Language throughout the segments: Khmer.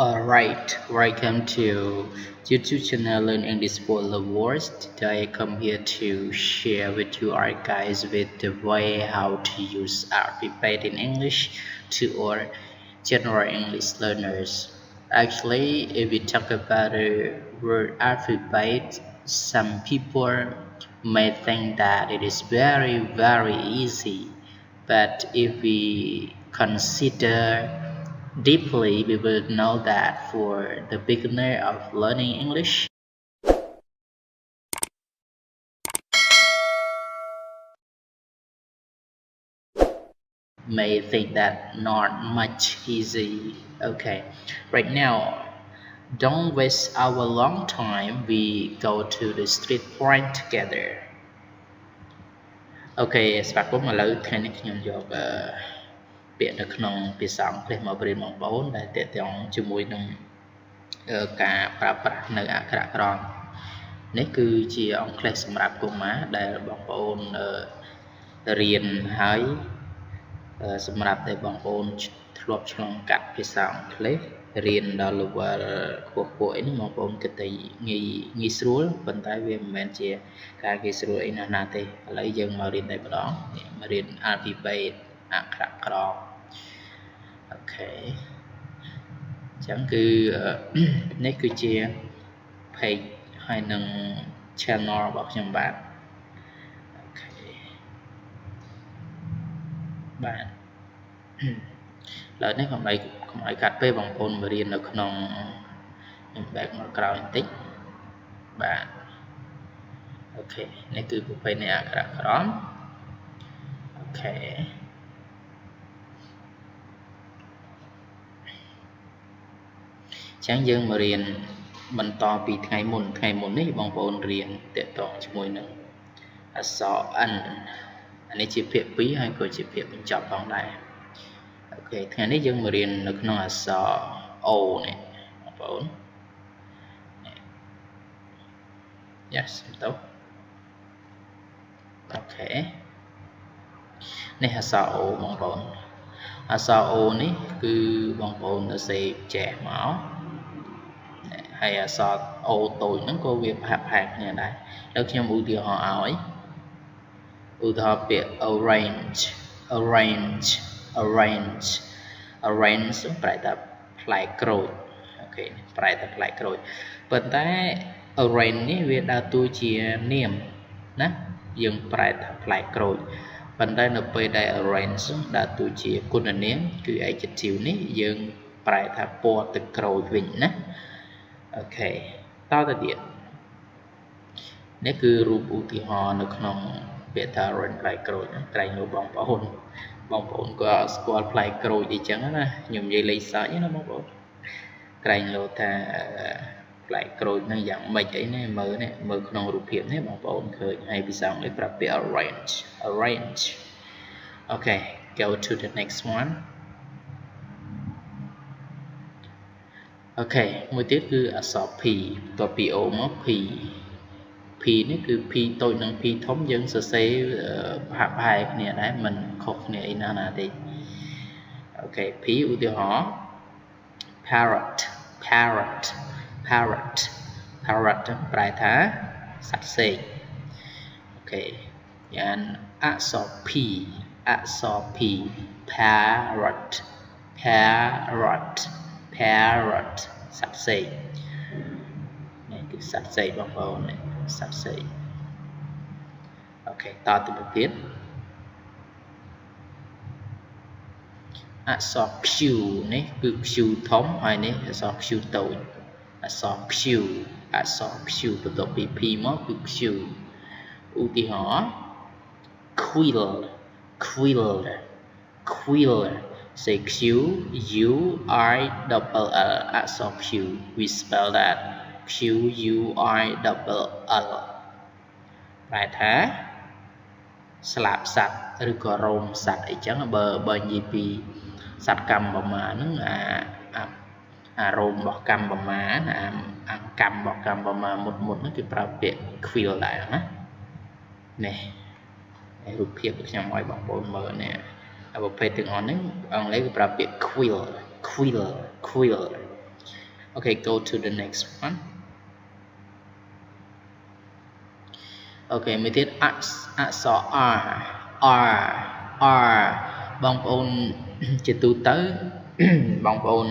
Alright, welcome to YouTube channel Learn English for the Worst. Today I come here to share with you guys with the way how to use alphabet in English to our general English learners. Actually, if we talk about the word alphabet, some people may think that it is very easy. But if we consider deeply, we will know that for the beginner of learning English, may think that not much easy. Okay, right now, don't waste our long time. We go to the street point together. Okay, ស្វាគមន៍ឥឡូវថ្ងៃនេះខ្ញុំយកពាក្យនៅក្នុងភាសាអង់គ្លេសមកបរៀនបងប្អូនដែលទាក់ទងជាមួយនឹងការប្រើប្រាស់នៅអក្ខរក្រមនេះគឺជាអង់គ្លេសសម្រាប់កុមារដែលបងប្អូនរៀនហើយសម្រាប់តែបងប្អូនធ្លាប់ឆ្លងកាត់ភាសាអង់គ្លេសរៀនដល់ level ខ្ពស់អីនេះបងប្អូនគិតតែងាយស្រួលប៉ុន្តែវាមិនមែនជាការងាយស្រួលអីណាទេឥឡូវយើងមករៀនតែម្ដងមករៀន alphabet អក្ខរក្រមអូខេអញ្ចឹងគឺនេះគឺជា page ហើយនឹង channel របស់ខ្ញុំបាទអូខេបាទឥឡូវនេះកុំឲ្យកាត់ពេលបងប្អូនមករៀននៅក្នុងខ្ញុំបែកមកក្រោយបន្តិចបាទអូខេនេះគឺប្រភេទនៃអក្ខរក្រមអូខេចឹងយើងមករៀនបន្តពីថ្ងៃមុននេះបងប្អូនរៀនទាក់ទងជាមួយនឹងអក្សរ N អានេះជាភាគ2ហើយក៏ជាភាគបញ្ចប់ផងដែរអូខេថ្ងៃនេះយើងមករៀននៅក្នុងអក្សរ O នេះបងប្អូន Yes ទៅអូខេនេះអក្សរ O បងប្អូនអក្សរ O នេះគឺបងប្អូនទៅសេចេះមកហើយអក្សរ O តូចហ្នឹងក៏វាប្រហាក់ប្រហែលគ្នាដែរแล้วខ្ញុំឧទាហរណ៍ឲ្យឧទាហរណ៍ពាក្យ orange ប្រែថាផ្លែក្រូចអូខេប្រែថាផ្លែក្រូចប៉ុន្តែ orange នេះវាដើរតួជានាមណាយើងប្រែថាផ្លែក្រូចប៉ុន្តែនៅពេលដែល orange ដើរតួជាគុណនាមគឺ adjective នេះយើងប្រែថាពណ៌ទឹកក្រូចវិញណាអូខេតទៅទៀតនេះគឺរូបឧទាហរណ៍នៅក្នុងពាក្យថា orange ផ្លែក្រូចក្រែងលោកបងប្អូនក៏ស្គាល់ផ្លែក្រូចអីចឹងណាខ្ញុំនិយាយលេងសើចណាបងប្អូនក្រែងលោកថាផ្លែក្រូចហ្នឹងយ៉ាងម៉េចអីណាមើលក្នុងរូបភាពនេះបងប្អូនឃើញហើយភាសាអង់គ្លេសប្រាប់ពាក្យ orange okay go to the next one okay មួយទៀតគឺអក្សរ P បន្ទាប់ពី O មក P នេះគឺ P តូចនិង P ធំយើងសរសេរប្រហាក់ប្រហែលគ្នាដែរមិនខុសគ្នាអីណាទេអូខេ P ឧទាហរណ៍ parrot ប្រែថាសត្វសេកអូខេយ៉ាងអក្សរ P parrot សត្វសេកនេះគឺសត្វសេកបងប្អូនសត្វសេកអូខេតទៅមុខទៀតអក្សរ Q នេះគឺ Q ធំហើយនេះអក្សរ Q តូចអក្សរ Q បន្ទាប់ពី P មកគឺ Q ឧទាហរណ៍ quill say Q U I double L អក្សរ Q we spell that Q U I double L ប្រែថាស្លាបសត្វឬក៏រោមសត្វអីចឹងបើនិយាយពីសត្វកម្មប្រមាហ្នឹងអារោមរបស់កម្មប្រមាអាកម្មរបស់កម្មប្រមាមុតហ្នឹងគេប្រើពាក្យ quill ដែរណានេះរូបភាពខ្ញុំឲ្យបងប្អូនមើលនេះប្រភេទទាំងអស់ហ្នឹងអង់គ្លេសគេប្រើពាក្យ quill Okay, go to the next one. Okay, មួយទៀតអក្សរ R បងប្អូនជាទូទៅ បងប្អូន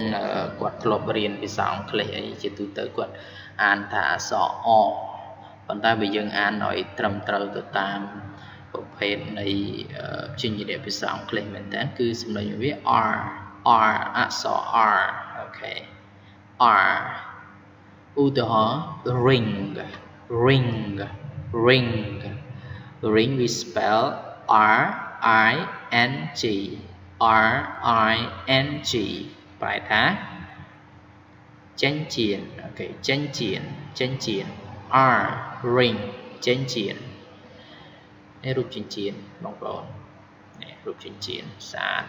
គាត់ធ្លាប់រៀនភាសាអង់គ្លេសអីជាទូទៅគាត់អានថាអក្សរ អ ប៉ុន្តែបើយើងអានឲ្យត្រឹមត្រូវទៅតាមប្រភេទនៃព្យញ្ជនៈភាសាអង់គ្លេសមែនតើគឺសំឡេងវា R អក្សរ R អូខេ R ឧទាហរណ៍ ring we spell ring ប្រែថាចិញ្ចៀនអូខេចិញ្ចៀន R ring ចិញ្ចៀននេះរូបចិញ្ចៀនបងប្អូននេះរូបចិញ្ចៀនស្អាត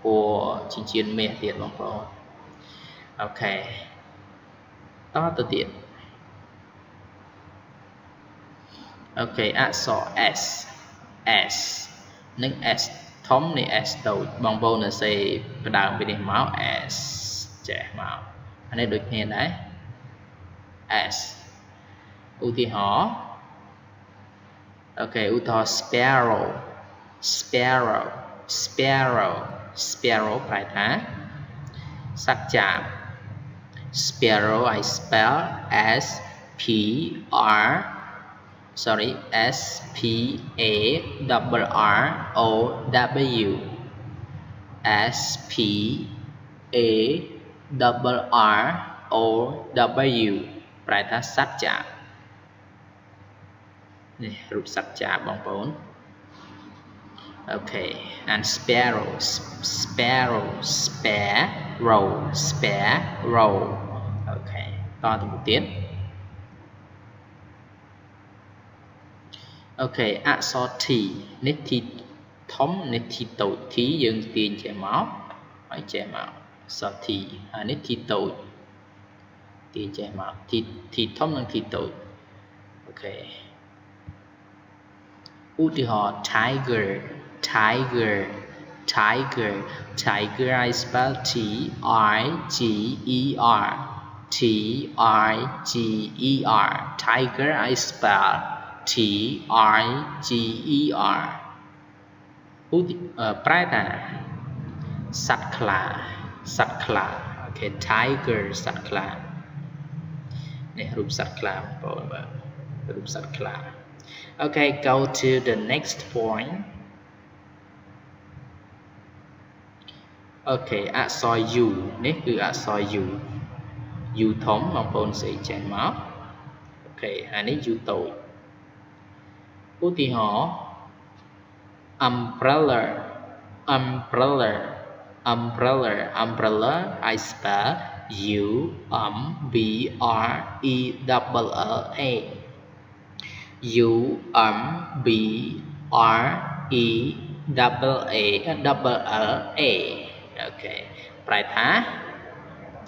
ពណ៌ចិញ្ចៀនមាសទៀតបងប្អូនអូខេតទៅទៀតអូខេអក្សរ S នឹង S ធំនេះ S តូចបងប្អូនសរសេរផ្ដើមពីនេះមក S ចេះមកអានេះដូចគ្នាដែរ S ឧទាហរណ៍អូខេឧទាហរណ៍ sparrow ប្រែថាសត្វចាប sparrow I spell S P A R O W S P A R O W ប្រែថាសត្វចាបនេះរូបសត្វចាបបងប្អូនអូខេ and sparrow អូខេតទៅមុខទៀតអូខេអក្សរ T នេះ T ធំនេះ T តូច T យើងទាញចេះមកហើយចេះមកអក្សរ T ហើយនេះ T តូចទាញចេះមក T ធំនិង T តូចអូខេឧទាហរណ៍ tiger I spell T I G E R tiger I spell T I G E R ប្រែថាសត្វខ្លាអូខេ tiger សត្វខ្លានេះរូបសត្វខ្លាបងប្អូនបាទរូបសត្វខ្លា Okay, go to the next point. Okay, អក្សរ U នេះគឺអក្សរ U ធំបងប្អូនស្អីចេះមកអូខេហើយនេះ U តូចឧទាហរណ៍ umbrella I spell U M B R E L L A U M B R E L L A អូខេប្រែថា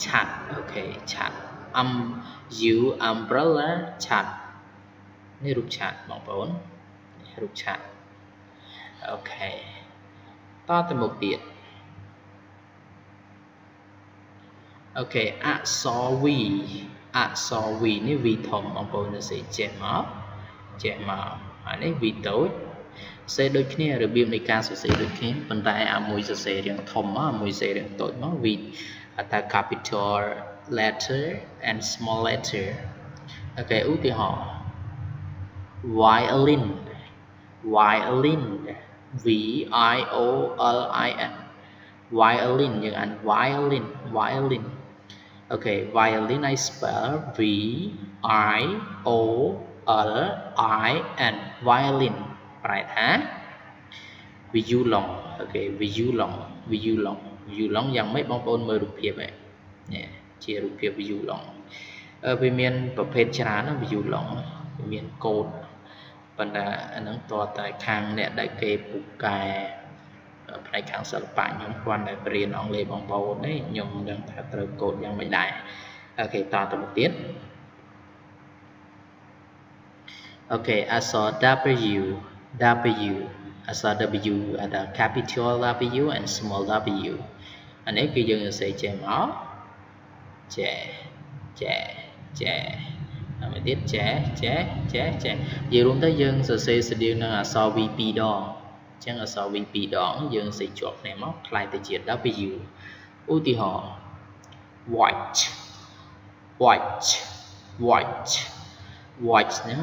ឆ័ត្រអូខេឆ័ត្រ U umbrella ឆ័ត្រនេះរូបឆ័ត្របងប្អូនរូបឆ័ត្រអូខេតទៅមុខទៀតអូខេអក្សរ V នេះ V ធំបងប្អូនសរសេរចេះមកអានេះ V តូចសរសេរដូចគ្នារបៀបនៃការសរសេរដូចគ្នាប៉ុន្តែអាមួយសរសេររាងធំមកអាមួយសរសេររាងតូចមក V ថា capital letter and small letter អូខេឧទាហរណ៍ violin V I O L I N violin យើងអាន violin អូខេ violin I spell V I O L I N violin ប្រែថា violon អូខេ violon យ៉ាងម៉េចបងប្អូនមើលរូបភាពនេះជារូបភាព violon វាមានប្រភេទច្រើនណា violon វាមានកូដប៉ុន្តែអាហ្នឹងតើតែខាងអ្នកដែលគេពូកែផ្នែកខាងសិល្បៈខ្ញុំគាត់ដែលរៀនអង់គ្លេសបងប្អូននេះខ្ញុំដឹងថាត្រូវកូដយ៉ាងម៉េចដែរអូខេតទៅមុខទៀតអូខេអក្សរ W អក្សរ W អាថា capital W and small W អានេះគឺយើងសរសេរចេះមក chè mới tiếp chè giờ luôn tới dương sẽ xây điều là so với pi đo chẳng là so với pi đo dương sẽ chọn này móc lại từ chữ W ưu tiên họ watch nhá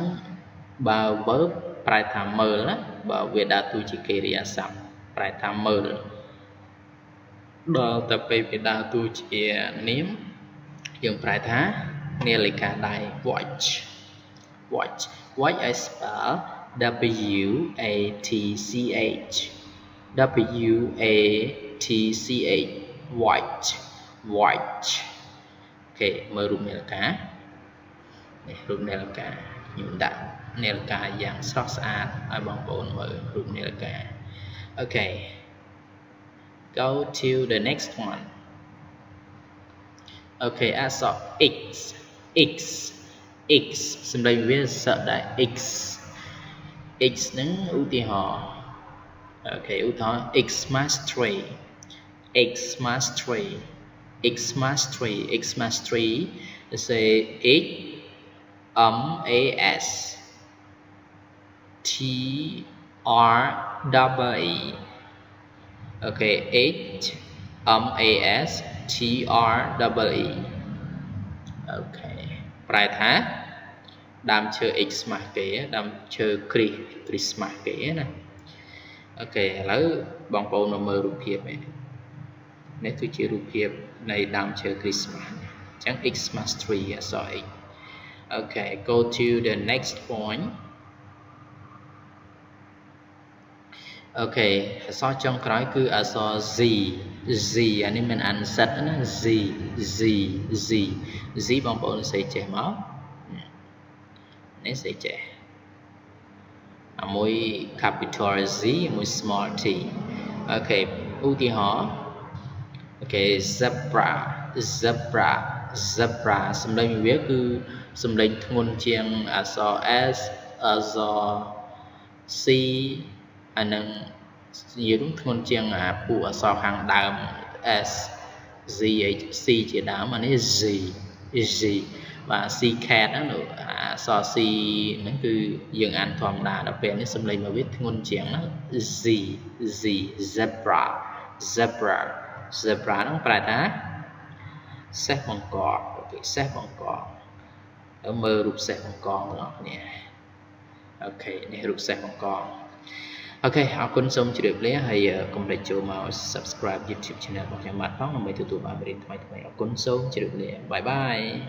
bà verb phải tham mơ đó bà về đã tu chỉ kê riêng sắm phải tham mơ đó tập về đã tu chỉ nếm dùng phải thá nghe lời cả đại watch I spell W-A-T-C-H watch ok mơ rụm này là cá rụm này là cá nhưng đã này là cá dạng sót sát ai bằng bồn mơ rụm này là cá ok go to the next one ok I saw x xâm đây viết sợ đại x nâng ưu tiên họ ok ưu thó x mastery say as T-R-E-E ok as T-R-E-E ok phải thá đam chơi x mà kế đam chơi Christmas kế này ok lấy bằng bộ nó mơ rụp hiệp này nếu tôi chỉ rụp hiệp này đam chơi Christmas chẳng Xmas tree so x ok go to the next point ok so trong cái cứ ở so z anh em mình ăn sạch nó z bằng bộ nó sẽ chảy máu nên sẽ chảy mỗi capital Z mỗi small t ok ưu tiên họ ok zebra xâm đây mình biết cứ xâm đây ngôn chiêng ở so s ở so c anh em nhiều đúng ngôn chiêng phụ ở so hàng đàm s z c chỉ đá mà nó z và C cat đó nữa so C nó cứ dừng ăn thòm đà đặc biệt nó xâm lấy mà biết ngôn tiếng nó zebra nó phải là xếp bằng cỏ xếp bằng cỏ ở mơ rụp xếp bằng cỏ đó nè ok này rụp xếp bằng cỏ ok học con xong chỉ được lấy hay cùng đại chỗ mà subscribe YouTube channel bằng nhà mặt phóng là mấy tụi bạn bên thay học con xong chỉ được lấy bye bye